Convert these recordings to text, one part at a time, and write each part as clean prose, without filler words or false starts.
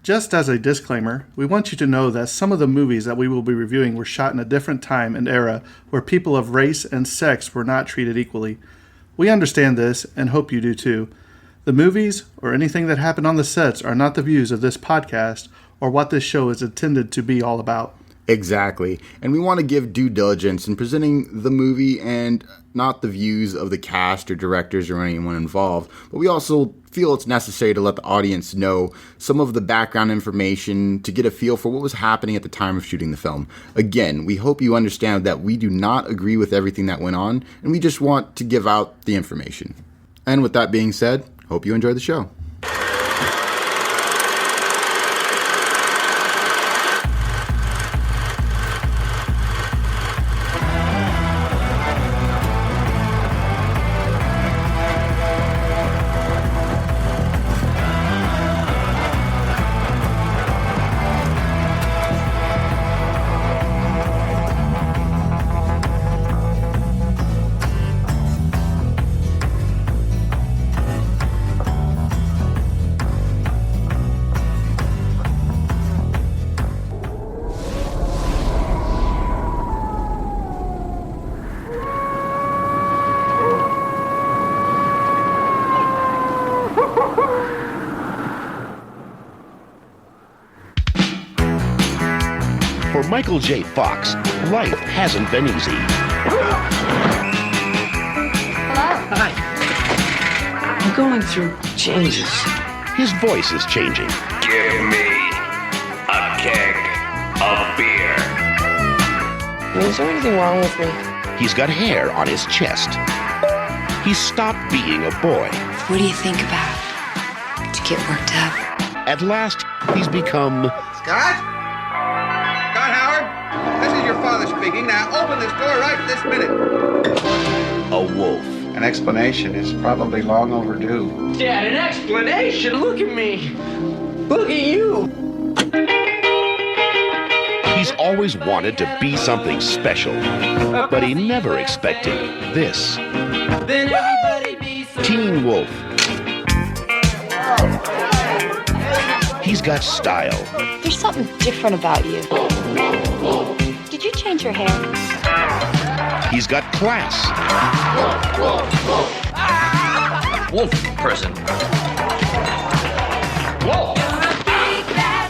Just as a disclaimer, we want you to know that some of the movies that we will be reviewing were shot in a different time and era where people of race and sex were not treated equally. We understand this and hope you do too. The movies or anything that happened on the sets are not the views of this podcast or what this show is intended to be all about. Exactly. And we want to give due diligence in presenting the movie and not the views of the cast or directors or anyone involved. But we also feel it's necessary to let the audience know some of the background information to get a feel for what was happening at the time of shooting the film. Again, we hope you understand that we do not agree with everything that went on, and we just want to give out the information. And with that being said, hope you enjoy the show. For Michael J. Fox, life hasn't been easy. Hello? Hi. I'm going through changes. His voice is changing. Give me a keg of beer. Is there anything wrong with me? He's got hair on his chest. He's stopped being a boy. What do you think about to get worked up? At last, he's become Scott? Scott Howard? This is your father speaking. Now open this door right this minute. a wolf. An explanation is probably long overdue. Dad, an explanation? Look at me. Look at you. He's always wanted to be something special, but he never expected this. Then everybody be so Teen Wolf. He's got style. There's something different about you. Did you change your hair? He's got class. wolf person. Wolf.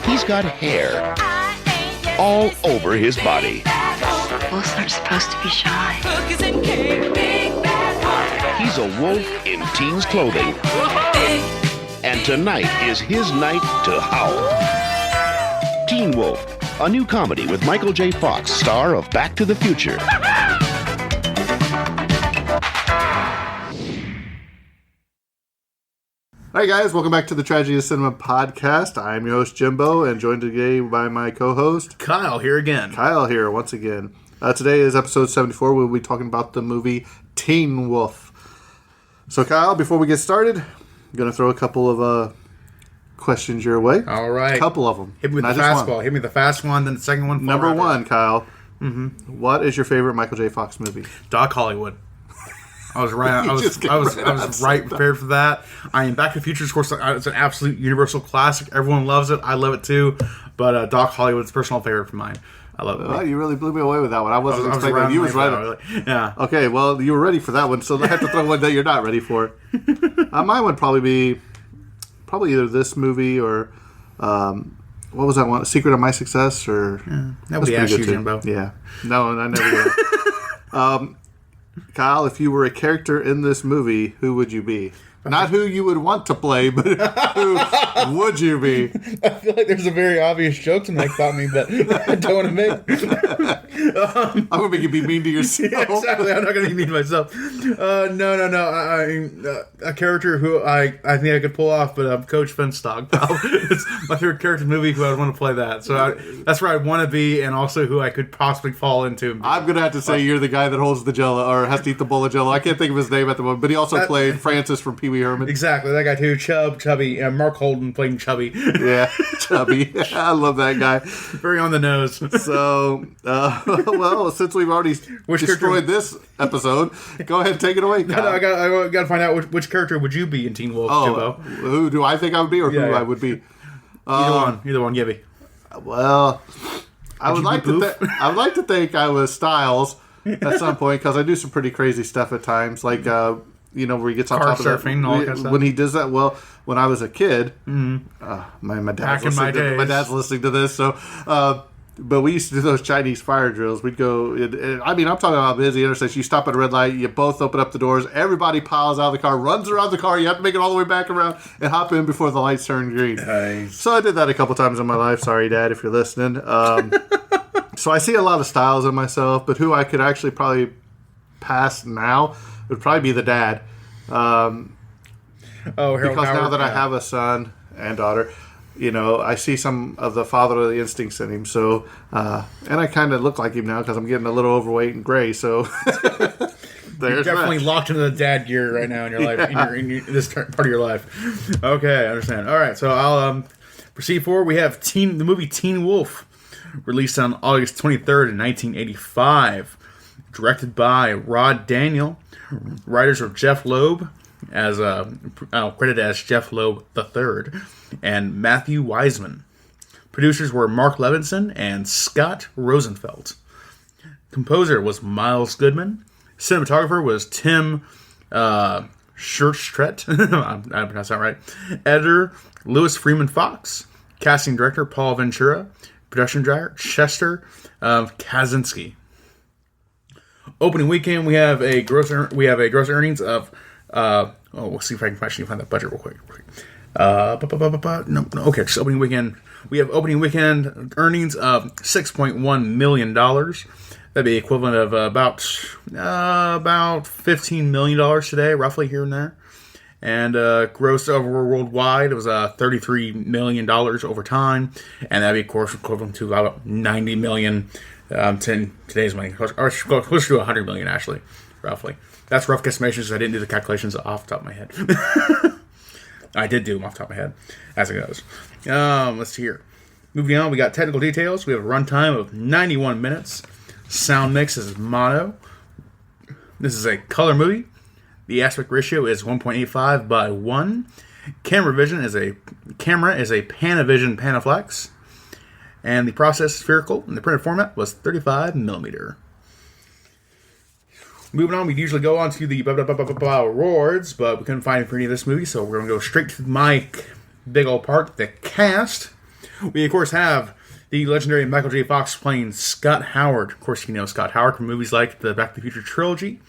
He's got hair all over his body. Wolves aren't supposed to be shy. He's a wolf in teen's clothing. And tonight is his night to howl. Teen Wolf, a new comedy with Michael J. Fox, star of Back to the Future. All right, guys, welcome back to the Tragedy of Cinema podcast. I'm your host, Jimbo, and joined today by my co-host, Kyle, here again. Kyle here once again. Today is episode 74. We'll be talking about the movie Teen Wolf. So, Kyle, before we get started, I'm going to throw a couple of questions your way. All right. A couple of them. Hit me with the fastball. Hit me the fast one, then the second one. Number one, Kyle. Mm-hmm. What is your favorite Michael J. Fox movie? Doc Hollywood. I was right. I was right prepared for that. I mean, Back to the Future, of course, it's an absolute universal classic. Everyone loves it. I love it too. But Doc Hollywood's a personal favorite of mine. I love it. Oh, you really blew me away with that one. I wasn't expecting that. You was right. Yeah. Okay, well, you were ready for that one, so I have to throw one that you're not ready for. Mine would probably be either this movie or what was that one? Secret of My Success or that would be actually Jimbo. Yeah. No, I never did. Kyle, if you were a character in this movie, who would you be? Not who you would want to play, but who would you be? I feel like there's a very obvious joke to make about me, but I don't want to make. I'm going to make you be mean to yourself. Yeah, exactly. I'm not going to be mean to myself. No. A character who I think I could pull off, but Coach Finstock. It's my favorite character in the movie who I would want to play that. So that's where I'd want to be, and also who I could possibly fall into. I'm going to have to say you're the guy that holds the Jell-O, or has to eat the bowl of Jell-O. I can't think of his name at the moment, but he also played Francis from Pee Wee Herman. Exactly, that guy too. Chubby. Mark Holden playing Chubby. Yeah, Chubby. I love that guy. Very on the nose. So, well, since we've already destroyed this episode, go ahead and take it away, Kyle. I got to find out which character would you be in Teen Wolf, Jimbo? Who do I think I would be, or who I would be? Either one, Gibby. Well, I would you like be to think I was Styles at some point because I do some pretty crazy stuff at times, like where he gets on Car top of surfing and all that kind of stuff. when he does that. Well, when I was a kid, my Back in my days. my dad's listening to this, so. But we used to do those Chinese fire drills. We'd go. I'm talking about busy interstates. You stop at a red light. You both open up the doors. Everybody piles out of the car, runs around the car. You have to make it all the way back around and hop in before the lights turn green. Nice. So I did that a couple times in my life. Sorry, Dad, if you're listening. So I see a lot of styles in myself, but who I could actually probably pass now would probably be the dad. Harold Because now Howard, that I have a son and daughter, I see some of the fatherly instincts in him. So, and I kind of look like him now because I'm getting a little overweight and gray. So, you're definitely locked into the dad gear right now in your life, in this part of your life. Okay, I understand. All right, so I'll proceed forward. We have the movie Teen Wolf, released on August 23rd in 1985, directed by Rod Daniel. Writers are Jeff Loeb, credited as Jeff Loeb III, and Matthew Wiseman. Producers were Mark Levinson and Scott Rosenfeld. Composer was Miles Goodman. Cinematographer was Tim Scherstret. I pronounced that right. Editor, Louis Freeman Fox. Casting director, Paul Ventura. Production director, Chester Kaczynski. Opening weekend, we have a gross earnings of. We'll see if I can actually find that budget real quick. No. Okay, just opening weekend. We have opening weekend earnings of $6.1 million. That'd be equivalent of about $15 million today, roughly here and there. And gross over worldwide, it was $33 million over time, and that'd be, of course, equivalent to about $90 million today's money, or close to $100 million, actually, roughly. That's rough guesstimations. I didn't do the calculations off the top of my head. I did do them off the top of my head, as it goes. Let's see here. Moving on, we got technical details. We have a runtime of 91 minutes. Sound mix is mono. This is a color movie. The aspect ratio is 1.85 by 1. Camera is a Panavision Panaflex. And the process spherical, and the printed format was 35 millimeter. Moving on, we usually go on to the awards, but we couldn't find it for any of this movie, so we're going to go straight to my big old part, the cast. We, of course, have the legendary Michael J. Fox playing Scott Howard. Of course, you know Scott Howard from movies like the Back to the Future trilogy,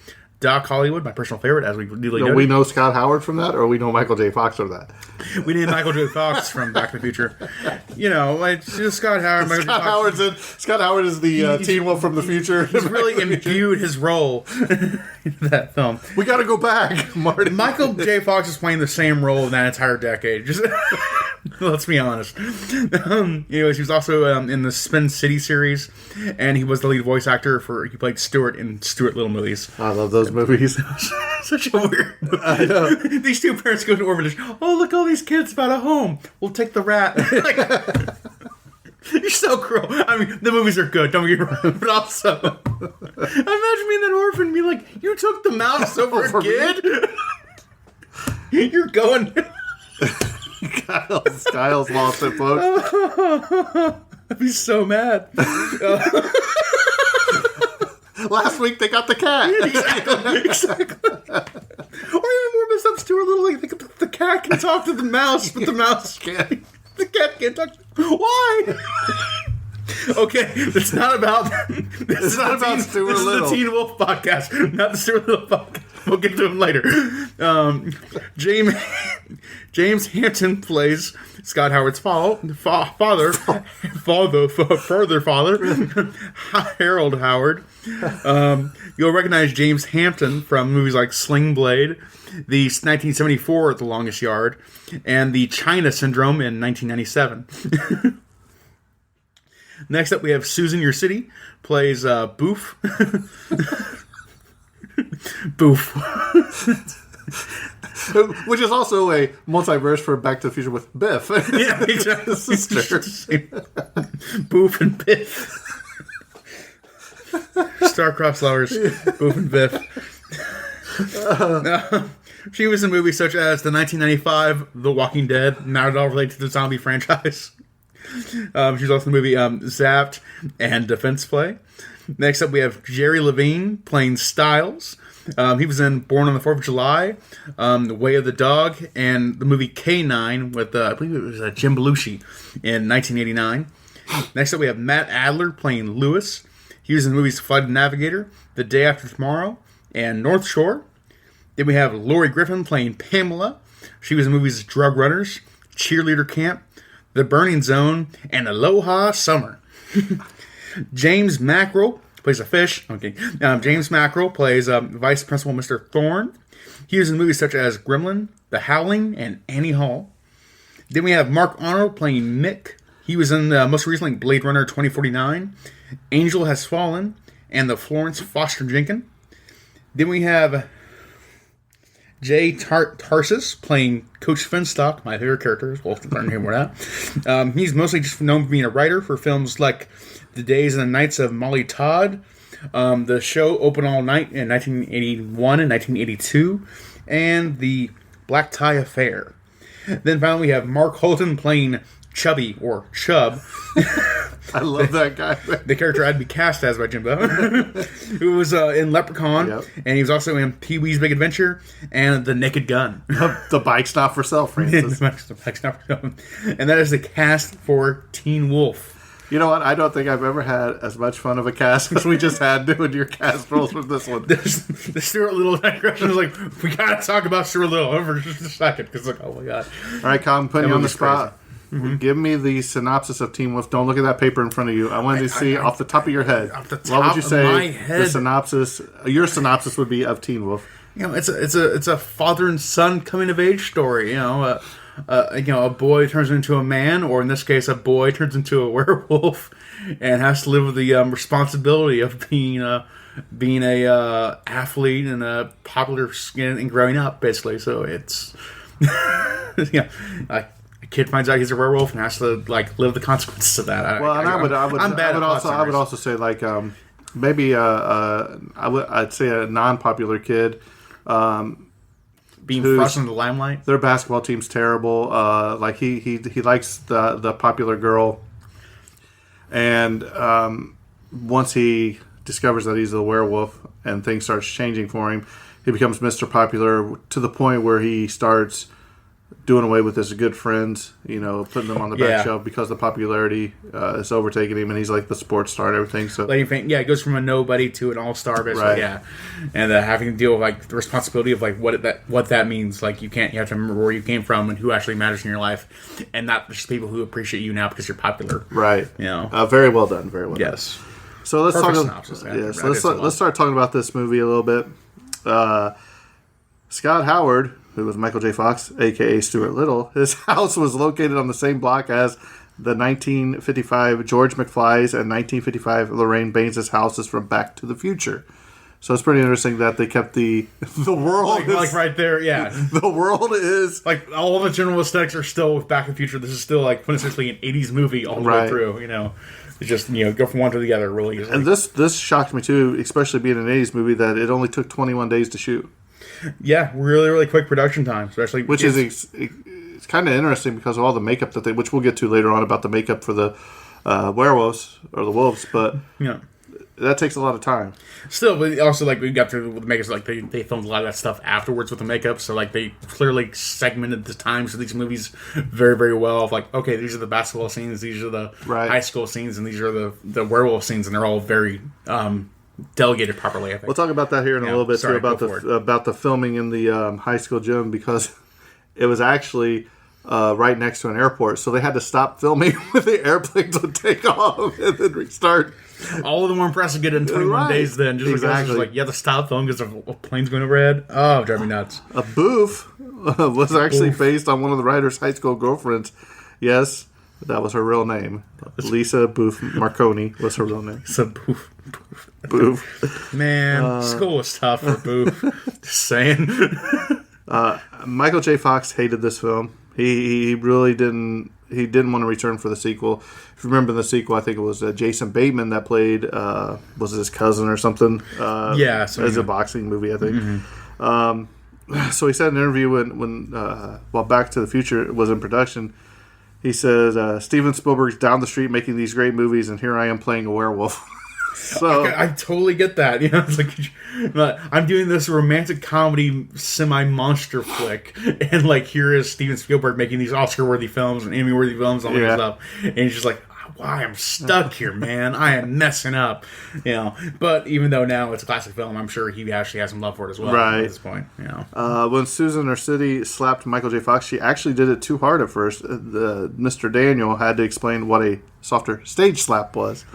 Doc Hollywood, my personal favorite, as we duly noted. We know Scott Howard from that, or we know Michael J. Fox from that? We need Michael J. Fox from Back to the Future. It's just Scott Howard. Scott Howard is the Teen Wolf from the future. He's really imbued his role in that film. We got to go back, Marty. Michael J. Fox is playing the same role in that entire decade. Just let's be honest. He was also in the Spin City series, and he was the lead voice actor he played Stuart in Stuart Little movies. I love those movies. Such a weird movie. I know. These two parents go to orphanage. Oh, look, all these kids found a home. We'll take the rat. You're so cruel. I mean, the movies are good, don't get me wrong, but also, imagine being that orphan and be like, you took the mouse over a kid? You're going... Kyle's lost it, folks. I'd be so mad. Last week they got the cat. Exactly. Or even more messed up, Stuart Little. Like, the cat can talk to the mouse, but the mouse can't. The cat can't talk. Why? Okay, it's not about. This is not about Stuart Little. This is the Teen Wolf podcast, not the Stuart Little podcast. We'll get to him later. James Hampton plays Scott Howard's father, Harold Howard. You'll recognize James Hampton from movies like Sling Blade, the 1974 The Longest Yard, and the China Syndrome in 1997. Next up, we have Susan Your-City, plays Boof. Boof. Which is also a multiverse for Back to the Future with Biff. Yeah, exactly. Boof and Biff. Star-crossed lovers, Boof and Biff. She was in movies such as the 1995 The Walking Dead, not at all related to the zombie franchise. She was also in the movie Zapped and Defense Play. Next up, we have Jerry Levine playing Styles. He was in Born on the 4th of July, The Way of the Dog, and the movie K9 with, I believe it was Jim Belushi in 1989. Next up, we have Matt Adler playing Lewis. He was in the movies Flight Navigator, The Day After Tomorrow, and North Shore. Then we have Lori Griffin playing Pamela. She was in movies Drug Runners, Cheerleader Camp, The Burning Zone, and Aloha Summer. James Mackerel plays a fish. Okay. James Mackerel plays Vice Principal Mr. Thorne. He was in movies such as Gremlin, The Howling, and Annie Hall. Then we have Mark Arnold playing Mick. He was in most recently Blade Runner 2049, Angel Has Fallen, and the Florence Foster Jenkins. Then we have Jay Tarsis playing Coach Finstock, my favorite character. We'll learn him more that. He's mostly just known for being a writer for films like The Days and the Nights of Molly Todd, the show Open All Night in 1981 and 1982, and The Black Tie Affair. Then finally we have Mark Holton playing Chubby, or Chub. I love that guy. The character I'd be cast as by Jimbo. Who was in Leprechaun, and he was also in Pee-wee's Big Adventure and The Naked Gun. The Bike's Not for Sale, Francis. The Bike's Not for Sale. And that is the cast for Teen Wolf. You know what? I don't think I've ever had as much fun of a cast as we just had doing your cast roles with this one. The Stuart Little digression was like, we gotta talk about Stuart Little for just a second, because like, oh my god. All right, Kyle, I'm putting you on the spot. Mm-hmm. Give me the synopsis of Teen Wolf. Don't look at that paper in front of you. I wanted to see off the top of your head. Off the top what would you say of my head. the synopsis? Your synopsis would be of Teen Wolf. You know, it's a father and son coming of age story. You know, a boy turns into a man, or in this case, a boy turns into a werewolf, and has to live with the responsibility of being a athlete and a popular skin and growing up, basically. So it's kid finds out he's a werewolf and has to live the consequences of that. I would also say maybe I'd say a non-popular kid being thrust into the limelight. Their basketball team's terrible. He likes the popular girl, and once he discovers that he's a werewolf and things starts changing for him, he becomes Mr. Popular to the point where he starts doing away with his good friends, putting them on the back shelf because the popularity is overtaking him, and he's like the sports star and everything. So it goes from a nobody to an all-star, basically. Right. Yeah, and having to deal with the responsibility of what that means. You have to remember where you came from and who actually matters in your life, and not just people who appreciate you now because you're popular. Right. Very well done. Very well. Yes. Done. So let's let's start talking about this movie a little bit. Scott Howard, who was Michael J. Fox, a.k.a. Stuart Little, his house was located on the same block as the 1955 George McFly's and 1955 Lorraine Baines' houses from Back to the Future. So it's pretty interesting that they kept the world right there, yeah. The world is all of the general aesthetics are still with Back to the Future. This is still quintessentially an 80s movie all the way through. It's just go from one to the other really easily. And this shocked me too, especially being an 80s movie, that it only took 21 days to shoot. Yeah, really, really quick production time, especially. Which is it's kind of interesting because of all the makeup which we'll get to later on about the makeup for the werewolves or the wolves, but that takes a lot of time. Still, but also we got through with the makeup, they filmed a lot of that stuff afterwards with the makeup, so they clearly segmented the times of these movies very, very well. Okay, these are the basketball scenes, these are the high school scenes, and these are the werewolf scenes, and they're all very delegated properly, I think. We'll talk about that here in a little bit too, about the filming in the high school gym, because it was actually right next to an airport, so they had to stop filming with the airplanes would take off and then restart. All of them were impressed to get in 21 days then. Just exactly. You have to stop filming because a plane's going overhead. Oh, drive me nuts. A boof was actually based on one of the writer's high school girlfriends. Yes, that was her real name. Lisa Boof Marconi was her real name. Lisa Boof. Boof. Man, school was tough for Boof. Just saying. Michael J. Fox hated this film. He really didn't. He didn't want to return for the sequel. If you remember in the sequel, I think it was Jason Bateman that played. Was it his cousin or something? As a boxing movie, I think. Mm-hmm. So he said in an interview when while Back to the Future was in production, he says, Steven Spielberg's down the street making these great movies, and here I am playing a werewolf. So I totally get that. You know, it's like I'm doing this romantic comedy semi-monster flick, and like here is Steven Spielberg making these Oscar-worthy films and Emmy-worthy films and all that stuff, and he's just like, why I'm stuck here, man. I am messing up, you know. But even though now it's a classic film, I'm sure he actually has some love for it as well. Right. At this point, you know. When Susan Orsini slapped Michael J. Fox, she actually did it too hard at first. Mr. Daniel had to explain what a softer stage slap was.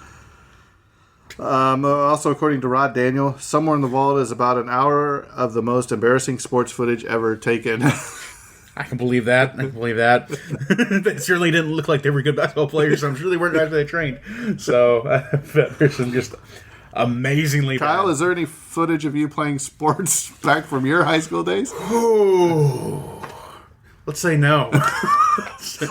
Also, according to Rod Daniel, Somewhere in the Vault is about an hour of the most embarrassing sports footage ever taken. I can believe that. They certainly didn't look like they were good basketball players, so I'm sure they weren't actually trained. So there's some just amazingly Kyle, bad. is there any footage of you playing sports back from your high school days? Let's say no.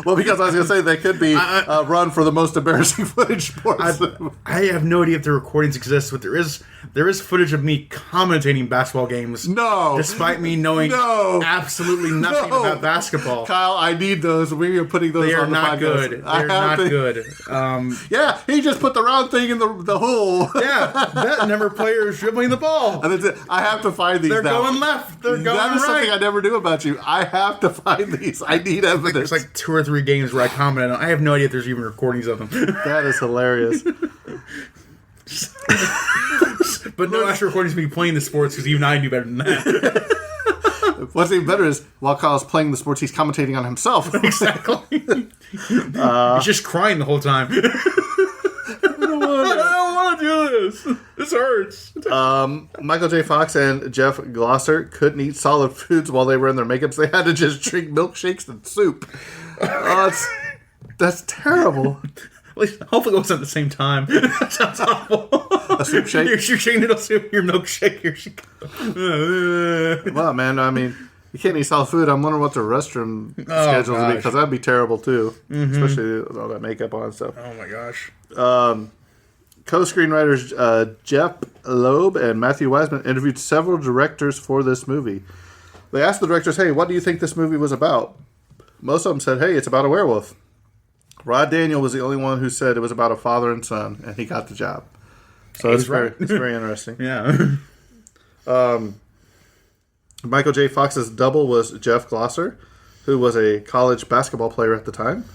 Well, because I was going to say they could be run for the most embarrassing footage sports. I have no idea if the recordings exist, but there is footage of me commentating basketball games. No. Despite me knowing absolutely nothing about basketball. Kyle, I need those. We are putting those on the podcast. Good. They're not good. Yeah, he just put the round thing in the hole. Yeah, that number player is dribbling the ball. And that's it. I have to find these. They're now. going left. They're going right. That is something I never knew about you. I have to find these. I need evidence. There's like 2 or 3 games where I commented on. I have no idea if there's even recordings of them. That is hilarious. But no actual recordings of me playing the sports because even I do better than that. What's even better is while Kyle's playing the sports, he's commentating on himself. Exactly. He's just crying the whole time. I don't want to do this. This hurts. Michael J. Fox and Jeff Glosser couldn't eat solid foods while they were in their makeups. They had to just drink milkshakes and soup. That's terrible. Hopefully it wasn't at the same time. That sounds awful. A soup shake? Your shake noodle soup, your milkshake, your shake. Well, man, I mean, you can't eat solid food. I'm wondering what the restroom schedules would be, because that'd be terrible too, especially with all that makeup on and stuff. Oh my gosh. Co-screenwriters Jeff Loeb and Matthew Wiseman interviewed several directors for this movie. They asked the directors, hey, what do you think this movie was about? Most of them said, hey, it's about a werewolf. Rod Daniel was the only one who said it was about a father and son, and he got the job. So it's very interesting. Yeah. Michael J. Fox's double was Jeff Glosser, who was a college basketball player at the time.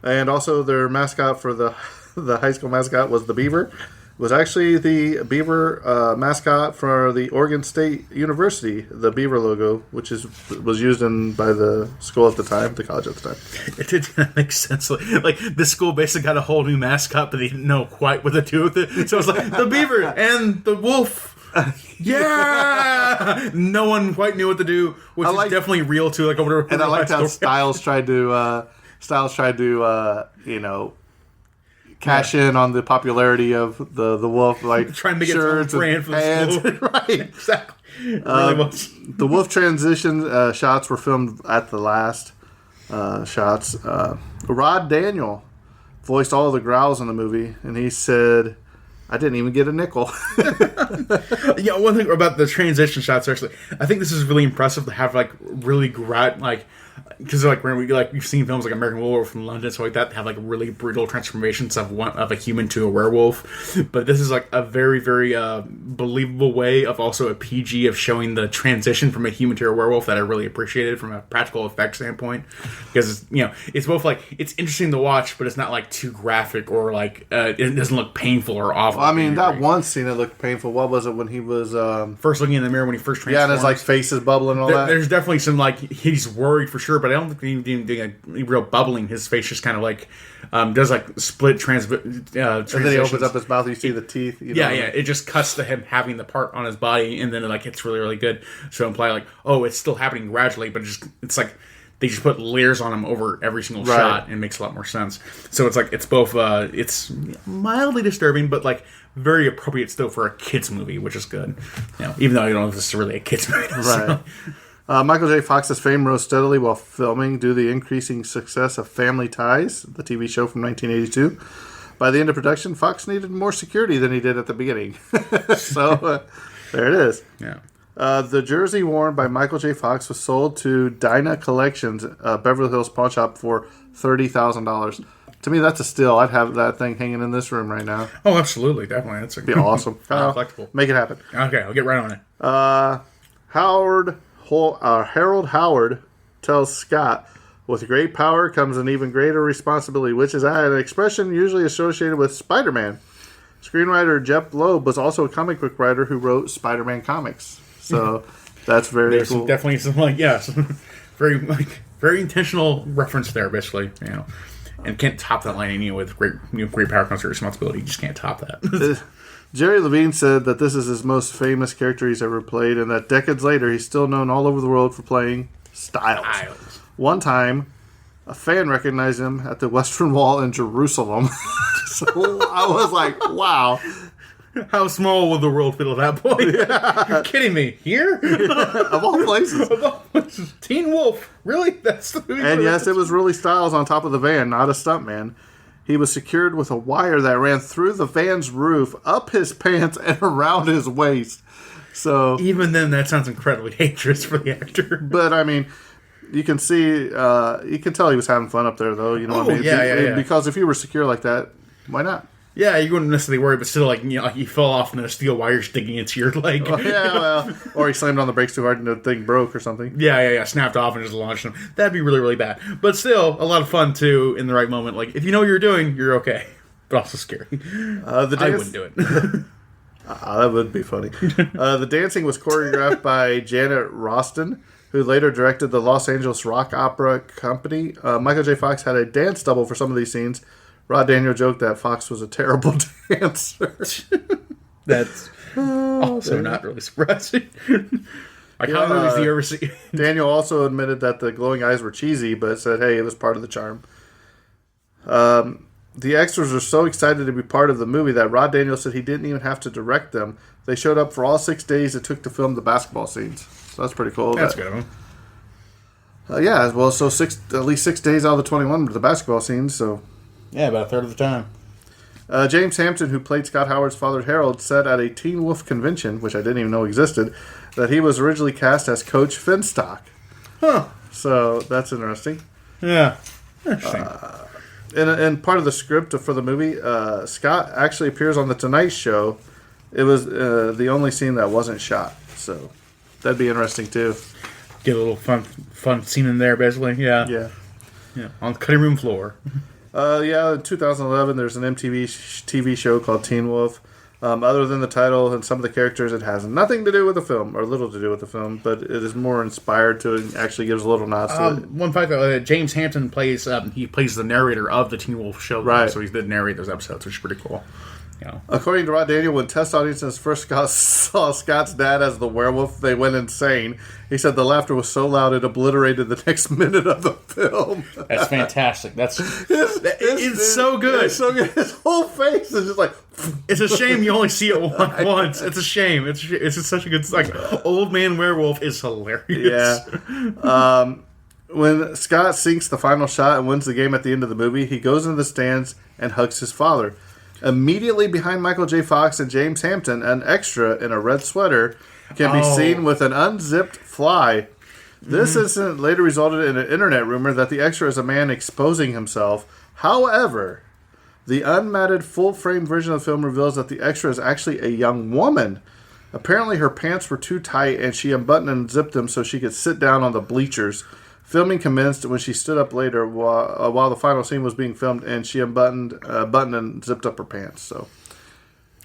And also their mascot for the high school mascot was the Beaver. It was actually the Beaver mascot for the Oregon State University, the Beaver logo, which was used by the school at the time, the college at the time. It didn't make sense. Like this school basically got a whole new mascot, but they didn't know quite what to do with it. So it's like the Beaver and the Wolf. Yeah, no one quite knew what to do, which is definitely real too. Like over, and I liked how Styles tried to, cash in on the popularity of the Wolf, like trying to make shirts its own brand for the school. Right, exactly. It really was. The Wolf transition shots were filmed at the last shots. Rod Daniel voiced all of the growls in the movie, and he said, I didn't even get a nickel. Yeah, one thing about the transition shots, actually, I think this is really impressive to have really because we've seen films like American Werewolf from London, so like that have really brutal transformations of a human to a werewolf. But this is a very, very believable way of also a PG of showing the transition from a human to a werewolf that I really appreciated from a practical effect standpoint. Because it's both it's interesting to watch, but it's not too graphic or it doesn't look painful or awful. Well, I mean, that one scene that looked painful. What was it when he was first looking in the mirror when he first transformed? Yeah, and his face is bubbling and all that. There's definitely some he's worried for sure, but I don't think he's doing a real bubbling. His face just kind of does split transitions. And then he opens up his mouth, and you see the teeth. Yeah. It just cuts to him having the part on his body, and then it's really, really good. So imply it's still happening gradually, but it's they just put layers on him over every single shot, and it makes a lot more sense. So it's both it's mildly disturbing, but very appropriate still for a kids movie, which is good. Even though I don't know if this is really a kids movie, right. Michael J. Fox's fame rose steadily while filming due to the increasing success of Family Ties, the TV show from 1982. By the end of production, Fox needed more security than he did at the beginning. So, there it is. Yeah. The jersey worn by Michael J. Fox was sold to Dinah Collections, Beverly Hills pawn shop, for $30,000. To me, that's a steal. I'd have that thing hanging in this room right now. Oh, absolutely, definitely. That's Be awesome. Flexible. Make it happen. Okay, I'll get right on it. Harold Howard tells Scott, "With great power comes an even greater responsibility," which is an expression usually associated with Spider-Man. Screenwriter Jeff Loeb was also a comic book writer who wrote Spider-Man comics. So that's very There's cool. definitely some very intentional reference there, basically. And can't top that line anyway. With great power comes great responsibility. You just can't top that. Jerry Levine said that this is his most famous character he's ever played, and that decades later he's still known all over the world for playing Styles. One time, a fan recognized him at the Western Wall in Jerusalem. So I was like, wow. How small will the world feel at that point? Yeah. You're kidding me. Here? Of all places. Teen Wolf. Really? That's the movie. And yes, it was really Styles on top of the van, not a stuntman. He was secured with a wire that ran through the van's roof, up his pants, and around his waist. So even then, that sounds incredibly dangerous for the actor. But I mean, you can see, you can tell he was having fun up there, though. You know what I mean? Yeah. Because if you were secure like that, why not? Yeah, you wouldn't necessarily worry, but still, like you fell off and then a steel wire sticking into your leg. Oh, yeah, well, or he slammed on the brakes too hard and the thing broke or something. Yeah, snapped off and just launched him. That'd be really, really bad. But still, a lot of fun too in the right moment. Like if you know what you're doing, you're okay. But also scary. I wouldn't do it. That would be funny. The dancing was choreographed by Janet Roston, who later directed the Los Angeles Rock Opera Company. Michael J. Fox had a dance double for some of these scenes. Rod Daniel joked that Fox was a terrible dancer. That's also not really surprising. Like, how movies do you ever see? Daniel also admitted that the glowing eyes were cheesy, but said, hey, it was part of the charm. The extras were so excited to be part of the movie that Rod Daniel said he didn't even have to direct them. They showed up for all 6 days it took to film the basketball scenes. So that's pretty cool. That's good. Yeah, well, so at least 6 days out of the 21 were the basketball scenes, so... Yeah, about a third of the time. James Hampton, who played Scott Howard's father Harold, said at a Teen Wolf convention, which I didn't even know existed, that he was originally cast as Coach Finstock. Huh. So that's interesting. Yeah. Interesting. And part of the script for the movie, Scott actually appears on The Tonight Show. It was the only scene that wasn't shot. So that'd be interesting, too. Get a little fun scene in there, basically. Yeah. On the cutting room floor. In 2011, there's an MTV TV show called Teen Wolf. Other than the title and some of the characters, it has nothing to do with the film, or little to do with the film, but it is more inspired to it and actually gives a little nods to it. One fact, James Hampton plays the narrator of the Teen Wolf show. Right. So he did narrate those episodes, which is pretty cool. According to Rod Daniel, when test audiences first saw Scott's dad as the werewolf, they went insane. He said the laughter was so loud it obliterated the next minute of the film. That's fantastic. It's so good. It's so good. His whole face is just like... It's a shame you only see it once. It's a shame. It's just such a good... Like, old man werewolf is hilarious. Yeah. When Scott sinks the final shot and wins the game at the end of the movie, he goes into the stands and hugs his father. Immediately behind Michael J. Fox and James Hampton, an extra in a red sweater can be seen with an unzipped fly. This incident later resulted in an internet rumor that the extra is a man exposing himself. However, the unmatted full-frame version of the film reveals that the extra is actually a young woman. Apparently her pants were too tight and she unbuttoned and zipped them so she could sit down on the bleachers. Filming commenced when she stood up later while the final scene was being filmed, and she buttoned and zipped up her pants. So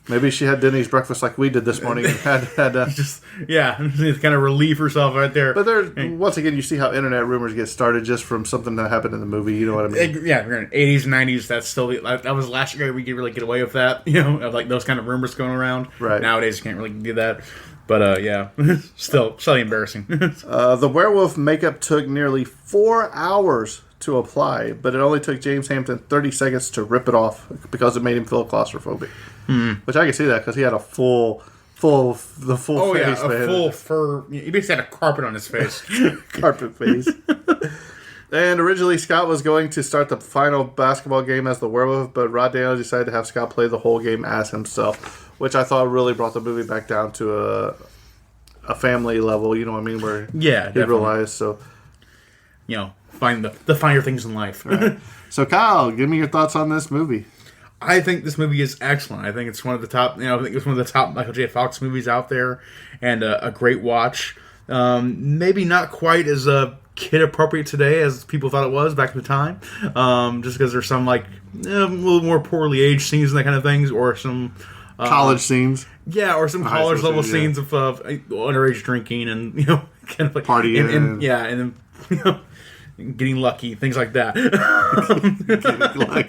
maybe she had Denny's breakfast like we did this morning and had just kind of relieve herself right there. But once again, you see how internet rumors get started just from something that happened in the movie. You know what I mean? Yeah, we're in 80s and 90s. That's still that was last year we could really get away with that. Of like those kind of rumors going around. Right nowadays, you can't really do that. But, still slightly embarrassing. The werewolf makeup took nearly 4 hours to apply, but it only took James Hampton 30 seconds to rip it off because it made him feel claustrophobic. Which I can see that because he had a full face. Yeah, full fur. He basically had a carpet on his face. Carpet face. And originally, Scott was going to start the final basketball game as the werewolf, but Rod Daniel decided to have Scott play the whole game as himself, which I thought really brought the movie back down to a family level. You know what I mean? Where Yeah, he definitely. realized. So find the finer things in life. right. So Kyle, give me your thoughts on this movie. I think this movie is excellent. I think it's one of the top. I think it's one of the top Michael J. Fox movies out there, and a great watch. Maybe not quite as kid appropriate today as people thought it was back in the time. Just because there's some a little more poorly aged scenes and that kind of things, or some College scenes. Yeah, or some college level scenes of underage drinking and kind of like partying. And then getting lucky, things like that.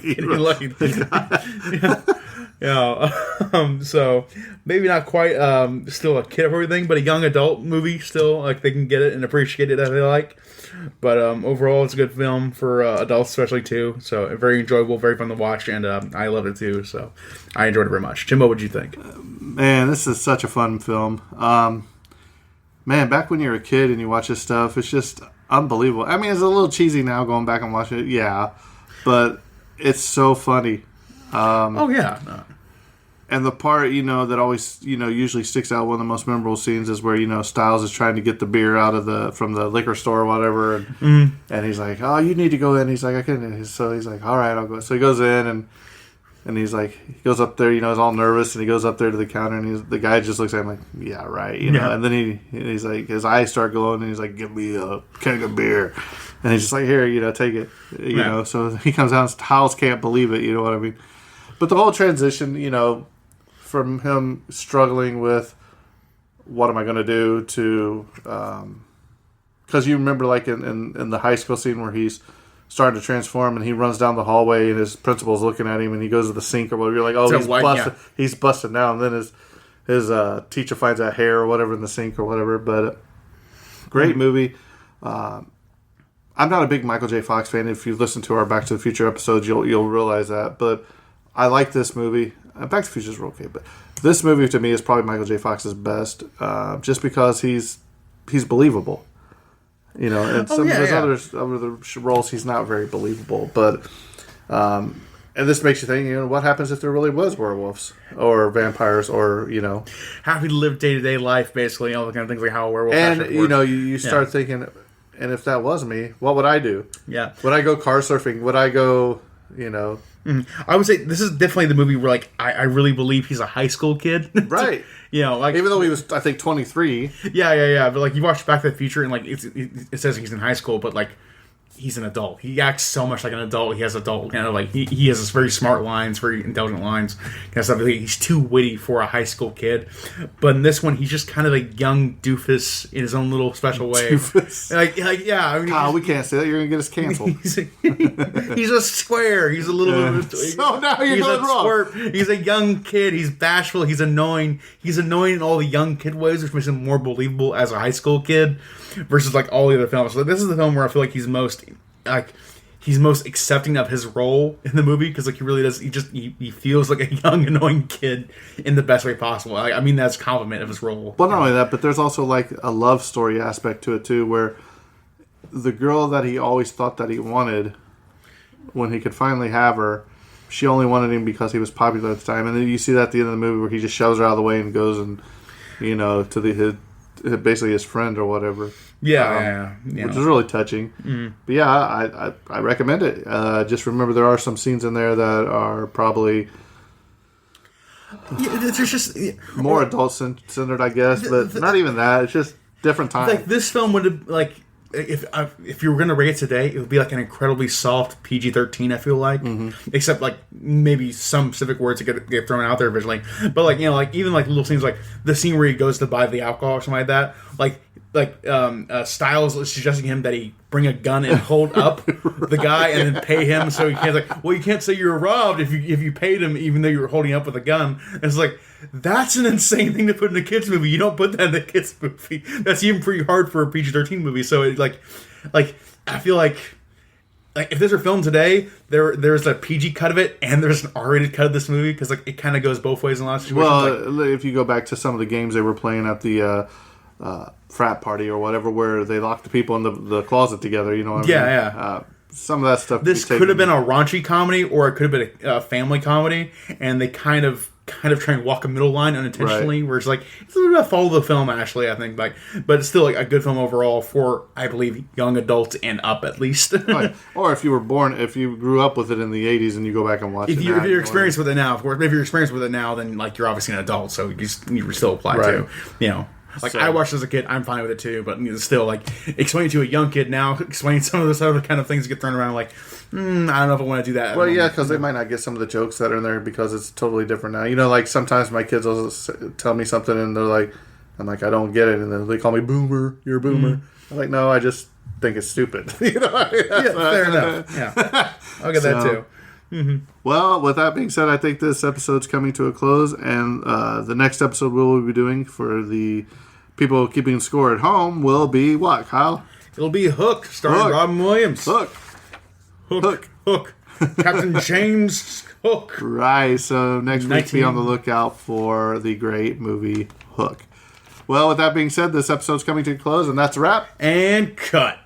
Getting lucky. So maybe not quite still a kid everything, but a young adult movie still. Like they can get it and appreciate it as they like. But overall, it's a good film for adults, especially too. So very enjoyable, very fun to watch, and I loved it too. So I enjoyed it very much. Jimbo, what did you think? Man, this is such a fun film. Man, back when you were a kid and you watch this stuff, it's just unbelievable. I mean, it's a little cheesy now going back and watching it, yeah, but it's so funny. Oh yeah. No. And the part, that always, usually sticks out, one of the most memorable scenes is where, Styles is trying to get the beer from the liquor store or whatever. And he's like, oh, you need to go in. He's like, I couldn't. So he's like, all right, I'll go. So he goes in and he's like, he goes up there, he's all nervous. And he goes up there to the counter and the guy just looks at him like, yeah, right. And then he's like, his eyes start glowing and he's like, give me a keg of beer. And he's just like, here, take it. So he comes out and Styles can't believe it. You know what I mean? But the whole transition, from him struggling with what am I going to do to, because you remember like in the high school scene where he's starting to transform and he runs down the hallway and his principal's looking at him and he goes to the sink or whatever. You're like, oh, he's busted now. And then his teacher finds that hair or whatever in the sink or whatever. But great movie. I'm not a big Michael J. Fox fan. If you listen to our Back to the Future episodes, you'll realize that. But I like this movie. Back to the Future's okay, but this movie to me is probably Michael J. Fox's best, just because he's believable. And some of his other roles he's not very believable. But and this makes you think, what happens if there really was werewolves or vampires or how he lived day-to-day life, basically, all the kind of things like how a werewolf. And you start thinking, and if that was me, what would I do? Yeah, would I go car surfing? Would I go? I would say this is definitely the movie where I really believe he's a high school kid, right? Even though he was, I think, 23. Yeah. But you watch Back to the Future and it says he's in high school, but he's an adult. He acts so much like an adult. He has adult kind of he has this very smart lines, very intelligent lines. Kind of stuff. He's too witty for a high school kid. But in this one, he's just kind of a young doofus in his own little special way. Doofus. Kyle, we can't say that. You're gonna get us canceled. He's a square. He's a little. So now you're going wrong. Squirt. He's a young kid. He's bashful. He's annoying. He's annoying in all the young kid ways, which makes him more believable as a high school kid versus all the other films. So this is the film where I feel like he's most accepting of his role in the movie because he really does. He feels like a young annoying kid in the best way possible. I mean that's a compliment of his role. Well, not only that, but there's also a love story aspect to it too, where the girl that he always thought that he wanted, when he could finally have her, she only wanted him because he was popular at the time. And then you see that at the end of the movie where he just shoves her out of the way and goes and to basically his friend or whatever. Yeah. Which is really touching. But yeah, I recommend it. Just remember there are some scenes in there that are probably there's just more adult centered, I guess, but not even that. It's just different time. This film would have if you were going to rate it today, it would be an incredibly soft PG-13. I feel like, except maybe some specific words that get thrown out there visually. But even little scenes like the scene where he goes to buy the alcohol or something like that. Styles is suggesting him that he bring a gun and hold up the guy and then pay him so he can't you can't say you were robbed if you paid him even though you were holding up with a gun. And it's that's an insane thing to put in a kids movie. You don't put that in a kids movie. That's even pretty hard for a PG-13 movie. So I feel like if this were filmed today, there's a PG cut of it and there's an R-rated cut of this movie because it kind of goes both ways in a lot of situations. Well, if you go back to some of the games they were playing at the frat party or whatever, where they lock the people in the closet together, you know what I mean? Yeah. Some of that stuff. This could have been a raunchy comedy, or it could have been a family comedy, and they kind of kind of trying to walk a middle line unintentionally, where it's like it's a little bit of follow the film actually, I think, but it's still like a good film overall for, I believe, young adults and up at least. Right. Or if you grew up with it in the 80s and you go back and watch if it you're now, experienced with it now, of course. If you're experienced with it now, then like you're obviously an adult, so you still apply to, you know. Like, so, I watched as a kid, I'm fine with it too, but still, like, explaining to a young kid now, explaining some of those other kind of things that get thrown around, like, I don't know if I want to do that. Well, yeah, because they might not get some of the jokes that are in there because it's totally different now. You know, like, sometimes my kids will tell me something and they're like, I'm like, I don't get it, and then they call me boomer, you're a boomer. I'm like, no, I just think it's stupid. You know? Yeah, fair enough. Yeah, I'll get that too. Mm-hmm. Well, with that being said, I think this episode's coming to a close, and the next episode we'll be doing for the people keeping score at home will be what, Kyle? It'll be Hook, starring Robin Williams. Hook. Captain James Hook. Right, so next week be on the lookout for the great movie Hook. Well, with that being said, this episode's coming to a close, and that's a wrap. And cut.